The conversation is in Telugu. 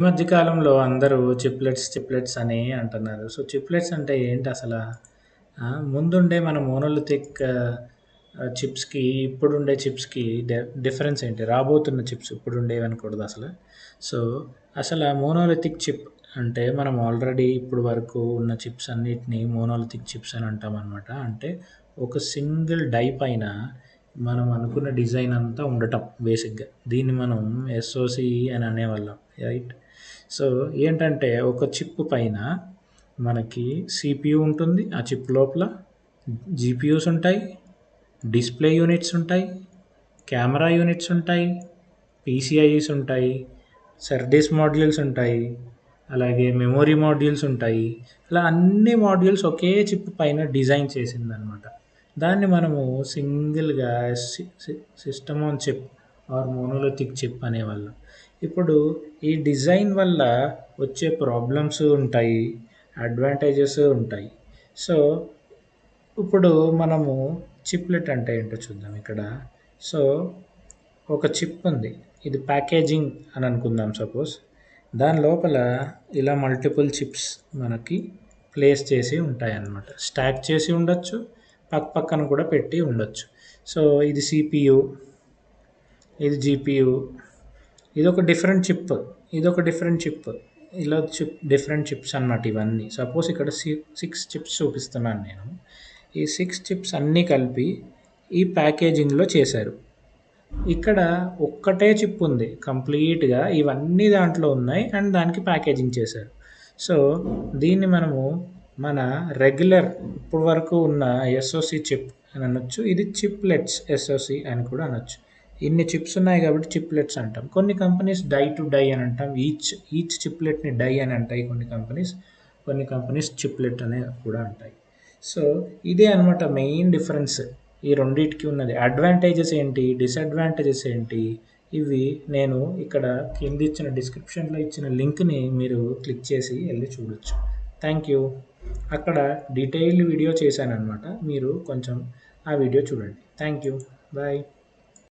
ఈ మధ్య కాలంలో అందరూ చిప్లెట్స్ అని అంటున్నారు. సో, చిప్లెట్స్ అంటే ఏంటసలా? ముందుండే మన మోనోలిథిక్ చిప్స్‌కి, ఇప్పుడుండే చిప్స్‌కి డిఫరెన్స్ ఏంటి? రాబోతున్న చిప్స్ ఇప్పుడుండేవనకూడదసల. సో, అసల మోనోలిథిక్ చిప్ అంటే మనం ఆల్రెడీ ఇప్పుడు వరకు ఉన్న చిప్స్ అన్నిటిని మోనోలిథిక్ చిప్స్ అని అంటామనమాట. అంటే ఒక సింగిల్ డై పైన మనం అనుకున్న డిజైన్ అంతా ఉండటం బేసిక్‌గా. దీన్ని మనం ఎస్ఓసి అని అనేవాళ్ళం. రైట్? సో, ఏంటంటే ఒక చిప్ పైన మనకి సీపీయూ ఉంటుంది. ఆ చిప్ లోపల జీపీయూస్ ఉంటాయి. డిస్‌ప్లే యూనిట్స్ ఉంటాయి. కెమెరా యూనిట్స్ ఉంటాయి. పీసీఐఈస్ ఉంటాయి. సర్డిస్ మాడ్యూల్స్ ఉంటాయి. అలాగే మెమరీ మాడ్యూల్స్ ఉంటాయి. ఇలా అన్ని మాడ్యూల్స్ ఒకే చిప్ పైన డిజైన్ చేసిందనమాట. దాన్ని మనము సింగిల్‌గా system on chip or monolithic chip అనేవాళ్ళం. ఇప్పుడు ఈ డిజైన్ వల్ల వచ్చే ప్రాబ్లమ్స్ ఉంటాయి. అడ్వాంటేజెస్ ఉంటాయి. సో, ఇప్పుడు మనము చిప్లెట్ అంటే ఏంటో చూద్దాం ఇక్కడ. సో, ఒక చిప్ ఉంది. ఇది ప్యాకేజింగ్ అని అనుకుందాం సపోజ్. దాని లోపల ఇలా మల్టిపుల్ చిప్స్ మనకి ప్లేస్ చేసి ఉంటాయన్నమాట. స్టాక్ చేసి ఉండొచ్చు. పక్కన కూడా పెట్టి ఉండొచ్చు. సో, ఇది సీపీయూ, ఇది జీపీయూ, ఇదొక డిఫరెంట్ చిప్. ఇదొక డిఫరెంట్ చిప్. ఇలా డిఫరెంట్ చిప్స్ అన్నమాట ఇవన్నీ. సపోజ్ ఇక్కడ 6 చిప్స్ చూపిస్తున్నాను నేను. ఈ 6 చిప్స్ అన్నీ కలిపి ఈ ప్యాకేజింగ్‌లో చేశారు. ఇక్కడ ఒక్కటే చిప్ ఉంది కంప్లీట్‌గా. ఇవన్నీ దాంట్లో ఉన్నాయి అండ్ దానికి ప్యాకేజింగ్ చేశారు. సో, దీన్ని మనము మన రెగ్యులర్ ఇప్పటి వరకు ఉన్న ఎస్ఓసి చిప్ అని అనొచ్చు. ఇది చిప్లెట్స్ ఎస్ఓసి అని కూడా అనొచ్చు. ఇన్ని చిప్స్ ఉన్నాయి కాబట్టి చిప్లెట్స్ అంటాం. కొన్ని కంపెనీస్ డై టు డై అని అంటాం. ఈచ్ చిప్లెట్‌ని డై అని అంటాయి కొన్ని కంపెనీస్. కొన్ని కంపెనీస్ చిప్లెట్ అని కూడా అంటాయి. సో, ఇదే అనమాట మెయిన్ డిఫరెన్స్ ఈ రెండిటికి ఉన్నది. అడ్వాంటేజెస్ ఏంటి? డిసడ్వాంటేజెస్ ఏంటి? ఇవి నేను ఇక్కడ కింద ఇచ్చిన డిస్క్రిప్షన్‌లో ఇచ్చిన లింక్‌ని మీరు క్లిక్ చేసి ఎళ్లి చూడొచ్చు. Thank you. అక్కడ డీటెయిల్డ్ వీడియో చేశాననమాట. మీరు కొంచెం ఆ వీడియో చూడండి. Thank you. బాయ్.